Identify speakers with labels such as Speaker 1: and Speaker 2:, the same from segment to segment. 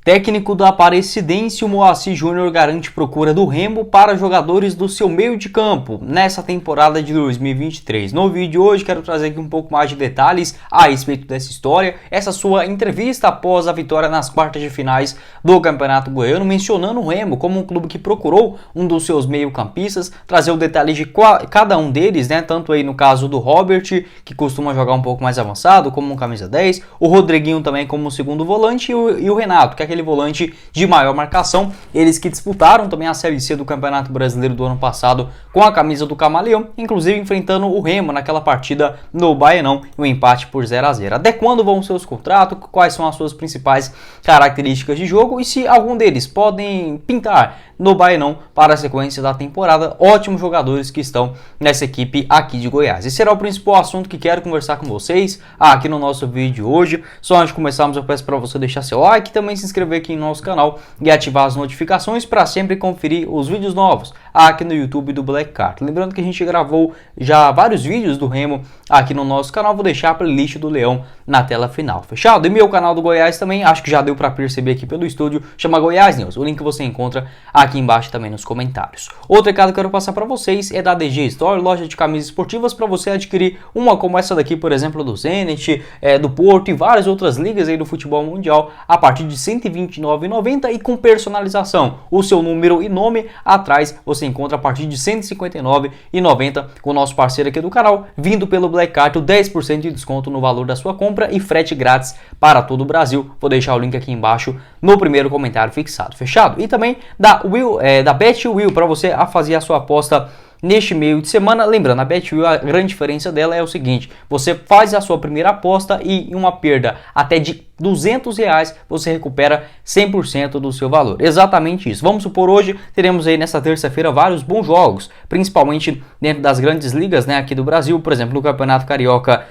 Speaker 1: Técnico da Aparecidense, o Moacir Júnior garante procura do Remo para jogadores do seu meio de campo nessa temporada de 2023. No vídeo de hoje quero trazer aqui um pouco mais de detalhes a respeito dessa história, essa sua entrevista após a vitória nas quartas de finais do Campeonato Goiano, mencionando o Remo como um clube que procurou um dos seus meio-campistas, trazer o detalhe de cada um deles, né? Tanto aí no caso do Robert, que costuma jogar um pouco mais avançado, como um camisa 10, o Rodriguinho também como segundo volante e o Renato, que é aquele volante de maior marcação, eles que disputaram também a Série C do Campeonato Brasileiro do ano passado com a camisa do Camaleão, inclusive enfrentando o Remo naquela partida no Baianão, um empate por 0-0. Até quando vão ser os contratos, quais são as suas principais características de jogo e se algum deles podem pintar no Baianão para a sequência da temporada. Ótimos jogadores que estão nessa equipe aqui de Goiás. Esse será o principal assunto que quero conversar com vocês aqui no nosso vídeo de hoje. Só antes de começarmos, eu peço para você deixar seu like, também se inscrever aqui no nosso canal e ativar as notificações para sempre conferir os vídeos novos aqui no YouTube do Black Card. Lembrando que a gente gravou já vários vídeos do Remo aqui no nosso canal, vou deixar a playlist do Leão na tela final, fechado? E meu canal do Goiás também, acho que já deu para perceber aqui pelo estúdio, chama Goiás News, o link você encontra aqui embaixo também nos comentários. Outro recado que eu quero passar para vocês é da DG Store, loja de camisas esportivas, para você adquirir uma como essa daqui, por exemplo, do Zenit, do Porto e várias outras ligas aí do futebol mundial, a partir de R$ 129,90 e com personalização. O seu número e nome atrás você encontra a partir de R$ 159,90 com o nosso parceiro aqui do canal, vindo pelo Black Card, 10% de desconto no valor da sua compra e frete grátis para todo o Brasil. Vou deixar o link aqui embaixo no primeiro comentário fixado, fechado? E também da BetWill para você fazer a sua aposta neste meio de semana. Lembrando, a BetWill, a grande diferença dela é o seguinte: você faz a sua primeira aposta e em uma perda até de R$200 você recupera 100% do seu valor. Exatamente isso. Vamos supor, hoje teremos aí nessa terça-feira vários bons jogos, principalmente dentro das grandes ligas, né, aqui do Brasil. Por exemplo, no Campeonato Carioca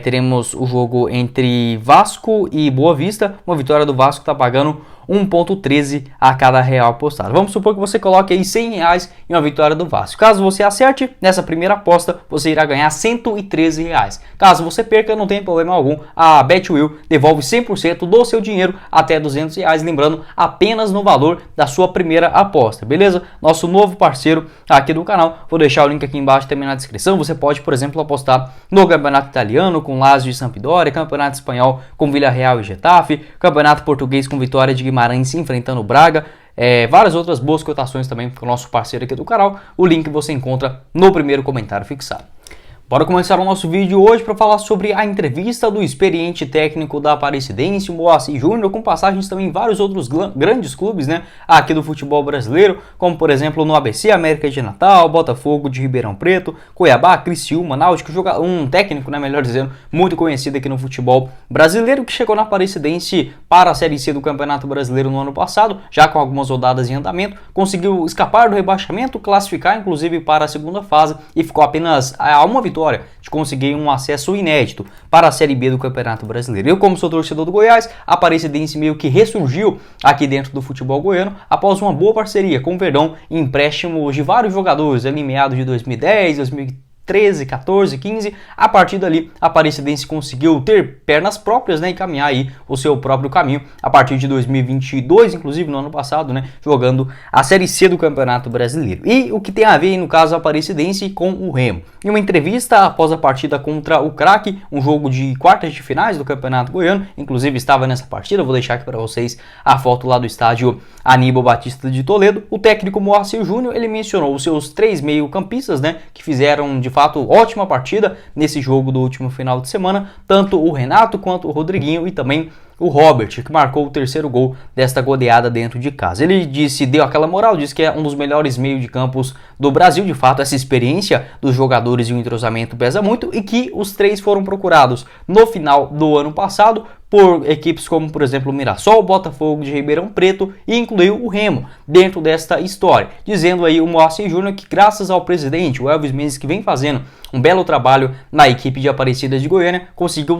Speaker 1: teremos o jogo entre Vasco e Boa Vista. Uma vitória do Vasco está pagando 1,13 a cada real apostado. Vamos supor que você coloque aí R$100 em uma vitória do Vasco. Caso você acerte nessa primeira aposta, você irá ganhar R$113. Caso você perca, não tem problema algum, a BetWill devolve 100% do seu dinheiro até R$200, lembrando, apenas no valor da sua primeira aposta, beleza? Nosso novo parceiro aqui do canal, vou deixar o link aqui embaixo também na descrição. Você pode, por exemplo, apostar no Campeonato Italiano com Lazio e Sampdoria, Campeonato Espanhol com Villarreal e Getafe, Campeonato Português com Vitória de Guimarães enfrentando o Braga, várias outras boas cotações também com o nosso parceiro aqui do canal. O link você encontra no primeiro comentário fixado. Bora começar o nosso vídeo hoje para falar sobre a entrevista do experiente técnico da Aparecidense, o Moacir Júnior, com passagens também em vários outros grandes clubes, né, aqui do futebol brasileiro, como por exemplo no ABC, América de Natal, Botafogo de Ribeirão Preto, Cuiabá, Criciúma, Náutico, um técnico, né, melhor dizendo, muito conhecido aqui no futebol brasileiro, que chegou na Aparecidense para a Série C do Campeonato Brasileiro no ano passado, já com algumas rodadas em andamento, conseguiu escapar do rebaixamento, classificar inclusive para a segunda fase e ficou apenas a uma vitória de conseguir um acesso inédito para a Série B do Campeonato Brasileiro. Eu, como sou torcedor do Goiás, a Aparecidense meio que ressurgiu aqui dentro do futebol goiano após uma boa parceria com o Verdão em empréstimos de vários jogadores ali em meados de 2010, 2013, 14, 15, a partir dali a Aparecidense conseguiu ter pernas próprias, né, e caminhar aí o seu próprio caminho a partir de 2022, inclusive no ano passado, né, jogando a Série C do Campeonato Brasileiro. E o que tem a ver, no caso, a Aparecidense com o Remo? Em uma entrevista após a partida contra o Craque, um jogo de quartas de finais do Campeonato Goiano, inclusive estava nessa partida, vou deixar aqui para vocês a foto lá do estádio Aníbal Batista de Toledo, o técnico Moacir Júnior, ele mencionou os seus três meio-campistas, né, que fizeram de fato ótima partida nesse jogo do último final de semana, tanto o Renato quanto o Rodriguinho e também o Robert, que marcou o terceiro gol desta goleada dentro de casa. Ele deu aquela moral, disse que é um dos melhores meio de campos do Brasil, de fato essa experiência dos jogadores e o entrosamento pesa muito, e que os três foram procurados no final do ano passado por equipes como, por exemplo, o Mirassol, Botafogo de Ribeirão Preto, e incluiu o Remo dentro desta história, dizendo aí o Moacir Júnior que graças ao presidente, o Elvis Mendes, que vem fazendo um belo trabalho na equipe de Aparecida de Goiânia, conseguiu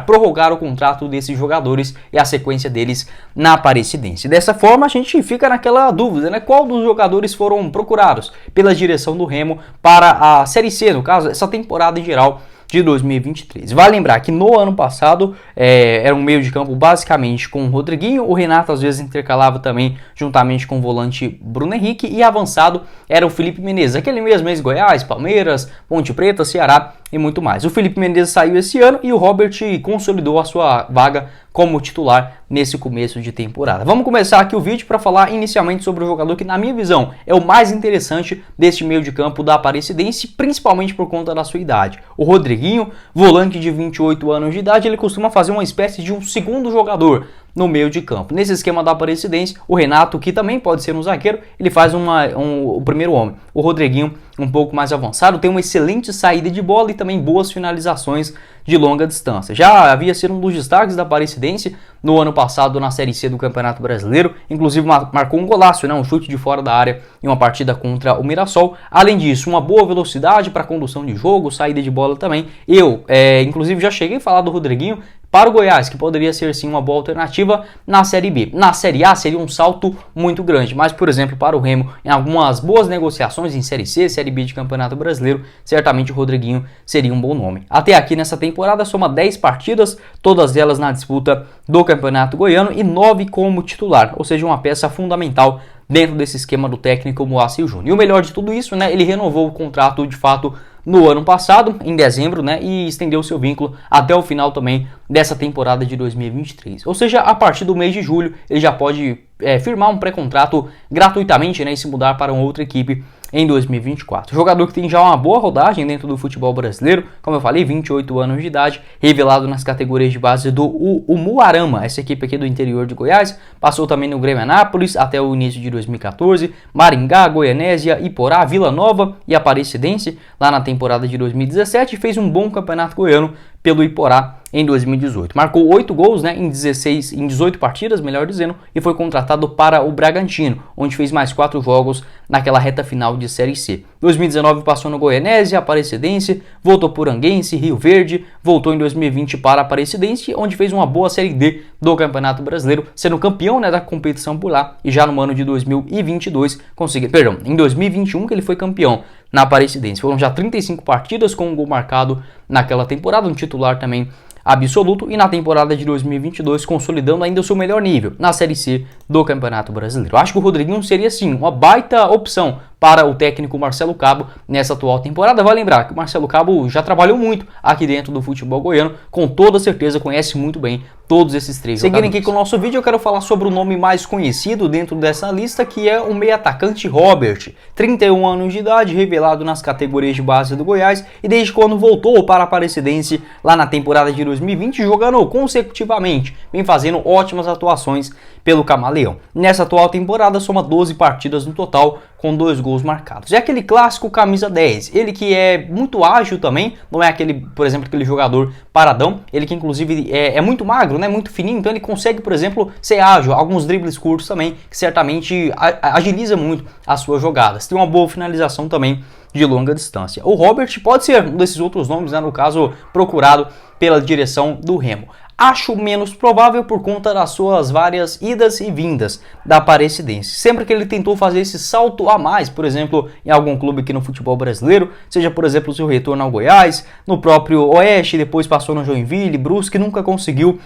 Speaker 1: prorrogar o contrato desses jogadores e a sequência deles na Aparecidense. Dessa forma a gente fica naquela dúvida, né? Qual dos jogadores foram procurados pela direção do Remo para a Série C, no caso, essa temporada em geral de 2023. Vale lembrar que no ano passado era um meio de campo basicamente com o Rodriguinho, o Renato às vezes intercalava também juntamente com o volante Bruno Henrique, e avançado era o Felipe Menezes, aquele mesmo ex-Goiás, Palmeiras, Ponte Preta, Ceará e muito mais. O Felipe Menezes saiu esse ano e o Robert consolidou a sua vaga como titular nesse começo de temporada. Vamos começar aqui o vídeo para falar inicialmente sobre o jogador que, na minha visão, é o mais interessante deste meio de campo da Aparecidense, principalmente por conta da sua idade. O Rodriguinho, volante de 28 anos de idade, ele costuma fazer uma espécie de um segundo jogador no meio de campo. Nesse esquema da Aparecidense, o Renato, que também pode ser um zagueiro, ele faz o primeiro homem. O Rodriguinho, um pouco mais avançado, tem uma excelente saída de bola e também boas finalizações de longa distância. Já havia sido um dos destaques da Aparecidense no ano passado na Série C do Campeonato Brasileiro, inclusive marcou um golaço, um chute de fora da área em uma partida contra o Mirassol. Além disso, uma boa velocidade para condução de jogo, saída de bola também. Inclusive, já cheguei a falar do Rodriguinho para o Goiás, que poderia ser sim uma boa alternativa na Série B. Na Série A seria um salto muito grande, mas por exemplo para o Remo, em algumas boas negociações em Série C, Série B de Campeonato Brasileiro, certamente o Rodriguinho seria um bom nome. Até aqui nessa temporada soma 10 partidas, todas elas na disputa do Campeonato Goiano e 9 como titular, ou seja, uma peça fundamental dentro desse esquema do técnico Moacir Júnior. E o melhor de tudo isso, ele renovou o contrato de fato no ano passado, em dezembro, e estendeu seu vínculo até o final também dessa temporada de 2023. Ou seja, a partir do mês de julho, ele já pode firmar um pré-contrato gratuitamente, e se mudar para uma outra equipe em 2024. Jogador que tem já uma boa rodagem dentro do futebol brasileiro, como eu falei, 28 anos de idade, revelado nas categorias de base do Umuarama, essa equipe aqui do interior de Goiás, passou também no Grêmio Anápolis até o início de 2014, Maringá, Goianésia, Iporá, Vila Nova e Aparecidense, lá na temporada de 2017, fez um bom campeonato goiano pelo Iporá em 2018. Marcou 8 gols em 18 partidas, melhor dizendo, e foi contratado para o Bragantino, onde fez mais 4 jogos naquela reta final de Série C. 2019 passou no Goianésia, Aparecidense, voltou por Poranguense, Rio Verde, voltou em 2020 para Aparecidense, onde fez uma boa Série D do Campeonato Brasileiro, sendo campeão da competição por lá, e já no ano de 2022 em 2021 que ele foi campeão na Aparecidense. Foram já 35 partidas com um gol marcado naquela temporada, um titular também absoluto, e na temporada de 2022 consolidando ainda o seu melhor nível na Série C do Campeonato Brasileiro. Acho que o Rodriguinho seria sim uma baita opção para o técnico Marcelo Cabo nessa atual temporada. Vai lembrar que o Marcelo Cabo já trabalhou muito aqui dentro do futebol goiano, com toda certeza conhece muito bem todos esses três jogadores. Seguindo aqui com o nosso vídeo, eu quero falar sobre o nome mais conhecido dentro dessa lista, que é o meio-atacante Robert, 31 anos de idade, revelado nas categorias de base do Goiás, e desde quando voltou para a Aparecidense lá na temporada de 2020, jogando consecutivamente, vem fazendo ótimas atuações pelo Camaleão. Nessa atual temporada soma 12 partidas no total, com 2 gols marcados. É aquele clássico camisa 10, ele que é muito ágil também, não é aquele, por exemplo, aquele jogador paradão, ele que inclusive é muito magro, muito fininho, então ele consegue, por exemplo, ser ágil, alguns dribles curtos também, que certamente agiliza muito as suas jogadas. Tem uma boa finalização também de longa distância. O Robert pode ser um desses outros nomes, no caso procurado pela direção do Remo. Acho menos provável por conta das suas várias idas e vindas da Aparecidense. Sempre que ele tentou fazer esse salto a mais, por exemplo, em algum clube aqui no futebol brasileiro, seja, por exemplo, o seu retorno ao Goiás, no próprio Oeste, depois passou no Joinville, Brusque, nunca conseguiu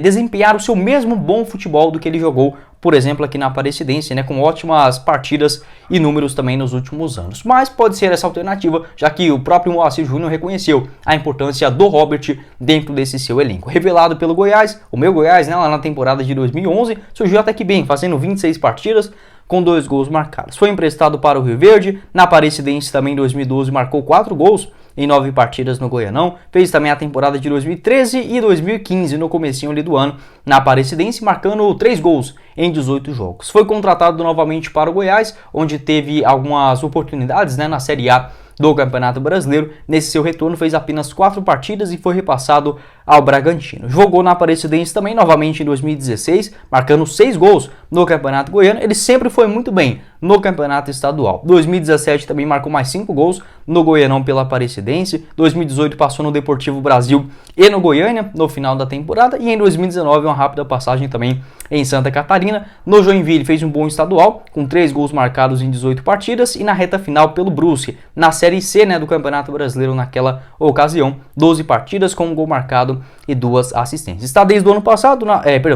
Speaker 1: desempenhar o seu mesmo bom futebol do que ele jogou, por exemplo, aqui na Aparecidense, com ótimas partidas e números também nos últimos anos. Mas pode ser essa alternativa, já que o próprio Moacir Júnior reconheceu a importância do Robert dentro desse seu elenco. Revelado pelo Goiás, o meu Goiás, lá na temporada de 2011, surgiu até que bem, fazendo 26 partidas, com 2 gols marcados. Foi emprestado para o Rio Verde, na Aparecidense também em 2012 marcou 4 gols, em 9 partidas no Goianão, fez também a temporada de 2013 e 2015 no comecinho ali do ano na Aparecidense, marcando 3 gols em 18 jogos. Foi contratado novamente para o Goiás, onde teve algumas oportunidades na Série A do Campeonato Brasileiro. Nesse seu retorno fez apenas 4 partidas e foi repassado ao Bragantino. Jogou na Aparecidense também novamente em 2016, marcando 6 gols no Campeonato Goiano. Ele sempre foi muito bem no campeonato estadual. 2017 também marcou mais 5 gols no Goianão pela Aparecidense. 2018 passou no Deportivo Brasil e no Goiânia no final da temporada. E em 2019 uma rápida passagem também em Santa Catarina. No Joinville fez um bom estadual, com 3 gols marcados em 18 partidas. E na reta final pelo Brusque, na Série C, né, do Campeonato Brasileiro naquela ocasião, 12 partidas com um gol marcado e 2 assistências. Está desde o ano passado,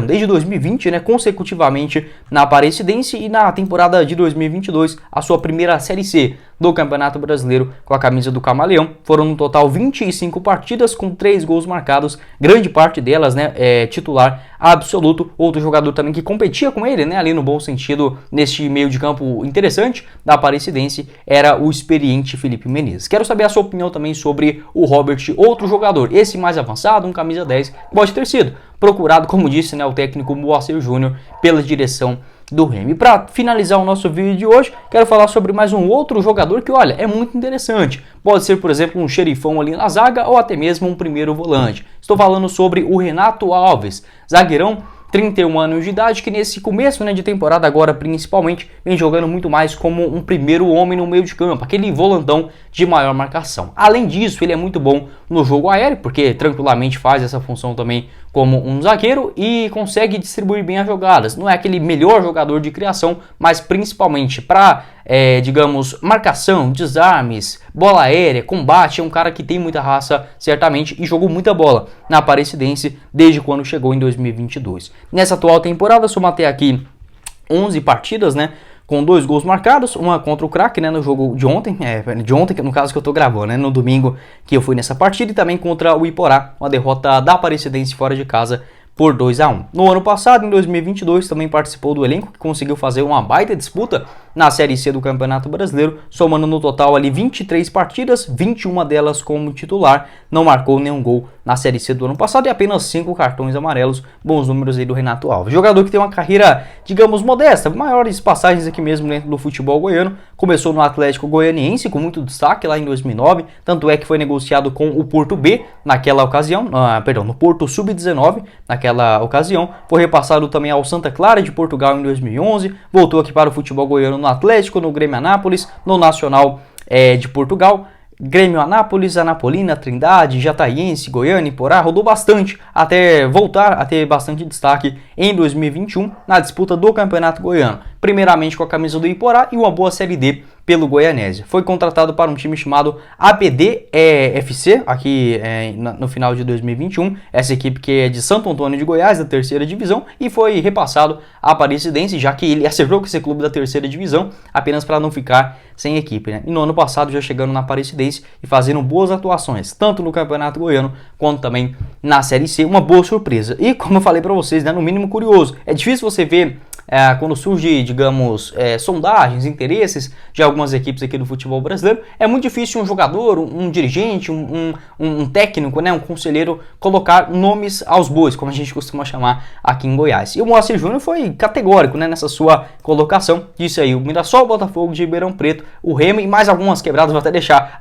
Speaker 1: desde 2020, né, consecutivamente na Aparecidense, e na temporada de 2022, a sua primeira Série C do Campeonato Brasileiro com a camisa do Camaleão. Foram no total 25 partidas com 3 gols marcados, grande parte delas, né, titular absoluto. Outro jogador também que competia com ele, né, ali no bom sentido, neste meio de campo interessante da Aparecidense, era o experiente Felipe Menezes. Quero saber a sua opinião também sobre o Robert, outro jogador, esse mais avançado, um camisa 10, pode ter sido procurado, como disse, né, o técnico Moacir Júnior, pela direção do Remo. E para finalizar o nosso vídeo de hoje, quero falar sobre mais um outro jogador que, olha, é muito interessante. Pode ser, por exemplo, um xerifão ali na zaga ou até mesmo um primeiro volante. Estou falando sobre o Renato Alves, zagueirão, 31 anos de idade, que nesse começo, né, de temporada agora principalmente, vem jogando muito mais como um primeiro homem no meio de campo, aquele volantão de maior marcação. Além disso, ele é muito bom no jogo aéreo, porque tranquilamente faz essa função também como um zagueiro e consegue distribuir bem as jogadas. Não é aquele melhor jogador de criação, mas principalmente para, digamos, marcação, desarmes, bola aérea, combate. É um cara que tem muita raça, certamente, e jogou muita bola na Aparecidense desde quando chegou em 2022. Nessa atual temporada, soma até aqui 11 partidas, né, com 2 gols marcados, uma contra o Craque, né, no jogo de ontem, no caso que eu tô gravando, né, no domingo que eu fui nessa partida, e também contra o Iporá, uma derrota da Aparecidense fora de casa por 2-1. No ano passado, em 2022, também participou do elenco, que conseguiu fazer uma baita disputa na Série C do Campeonato Brasileiro, somando no total ali 23 partidas, 21 delas como titular, não marcou nenhum gol na Série C do ano passado e apenas 5 cartões amarelos, bons números aí do Renato Alves. Jogador que tem uma carreira, digamos, modesta, maiores passagens aqui mesmo dentro do futebol goiano, começou no Atlético Goianiense com muito destaque lá em 2009, tanto é que foi negociado com o Porto B naquela ocasião, no Porto Sub-19 naquela ocasião, foi repassado também ao Santa Clara de Portugal em 2011, voltou aqui para o futebol goiano no Atlético, no Grêmio Anápolis, no Nacional de Portugal, Grêmio Anápolis, Anapolina, Trindade, Jataiense, Goiânia, Iporá, rodou bastante até voltar a ter bastante destaque em 2021 na disputa do Campeonato Goiano, primeiramente com a camisa do Iporá e uma boa Série D pelo Goianésia. Foi contratado para um time chamado APD FC, aqui no final de 2021, essa equipe que é de Santo Antônio de Goiás, da terceira divisão, e foi repassado à Aparecidense, já que ele acertou com esse clube da terceira divisão, apenas para não ficar sem equipe, né? E no ano passado já chegando na Aparecidense e fazendo boas atuações, tanto no Campeonato Goiano quanto também na Série C, uma boa surpresa. E como eu falei para vocês, né, no mínimo curioso, é difícil você ver quando surge, digamos, sondagens, interesses de algumas equipes aqui do futebol brasileiro, é muito difícil um jogador, um dirigente, um técnico, né, um conselheiro colocar nomes aos bois, como a gente costuma chamar aqui em Goiás. E o Moacir Júnior foi categórico, né, nessa sua colocação, disse aí o Mirassol, o Botafogo de Ribeirão Preto, o Remo e mais algumas quebradas, vou até deixar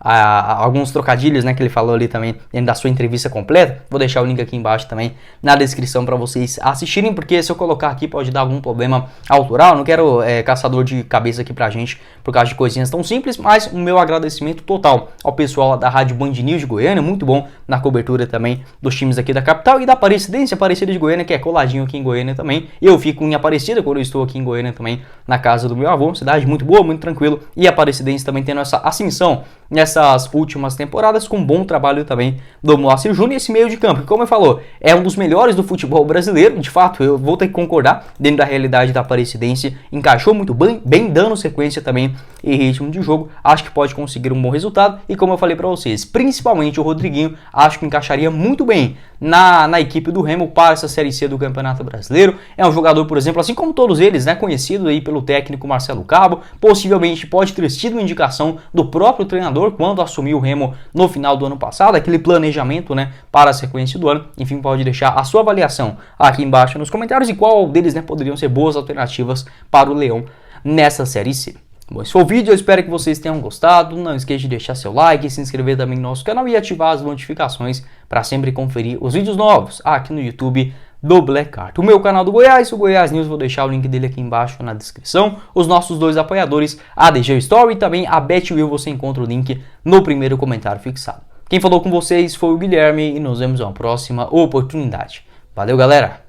Speaker 1: alguns trocadilhos, né, que ele falou ali também dentro da sua entrevista completa. Vou deixar o link aqui embaixo também na descrição para vocês assistirem, porque se eu colocar aqui pode dar algum problema autoral. Não quero caçador de cabeça aqui pra gente por causa de coisinhas tão simples, mas o meu agradecimento total ao pessoal da Rádio Band News de Goiânia, muito bom na cobertura também dos times aqui da capital e da Aparecidense, Aparecida de Goiânia, que é coladinho aqui em Goiânia também. Eu fico em Aparecida quando eu estou aqui em Goiânia também, na casa do meu avô, cidade muito boa, muito tranquilo, e Aparecidense também tendo essa ascensão nessas últimas temporadas, com um bom trabalho também do Moacir Júnior. E esse meio de campo, que, como eu falou, é um dos melhores do futebol brasileiro, de fato, eu vou ter que concordar, dentro da realidade da Aparecidense, encaixou muito bem dando sequência também e ritmo de jogo, acho que pode conseguir um bom resultado, e como eu falei para vocês, principalmente o Rodriguinho, acho que encaixaria muito bem na equipe do Remo para essa Série C do Campeonato Brasileiro. É um jogador, por exemplo, assim como todos eles, né, conhecido aí pelo técnico Marcelo Cabo, possivelmente pode ter sido uma indicação do próprio treinador quando assumiu o Remo no final do ano passado, aquele planejamento, né, para a sequência do ano. Enfim, pode deixar a sua avaliação aqui embaixo nos comentários e qual deles, né, poderiam ser boas alternativas para o Leão nessa Série C. Bom, esse foi o vídeo, eu espero que vocês tenham gostado. Não esqueça de deixar seu like, se inscrever também no nosso canal e ativar as notificações para sempre conferir os vídeos novos aqui no YouTube do Black Card. O meu canal do Goiás, o Goiás News, vou deixar o link dele aqui embaixo na descrição. Os nossos dois apoiadores, a DG Story e também a BetWill, você encontra o link no primeiro comentário fixado. Quem falou com vocês foi o Guilherme e nos vemos em uma próxima oportunidade. Valeu, galera!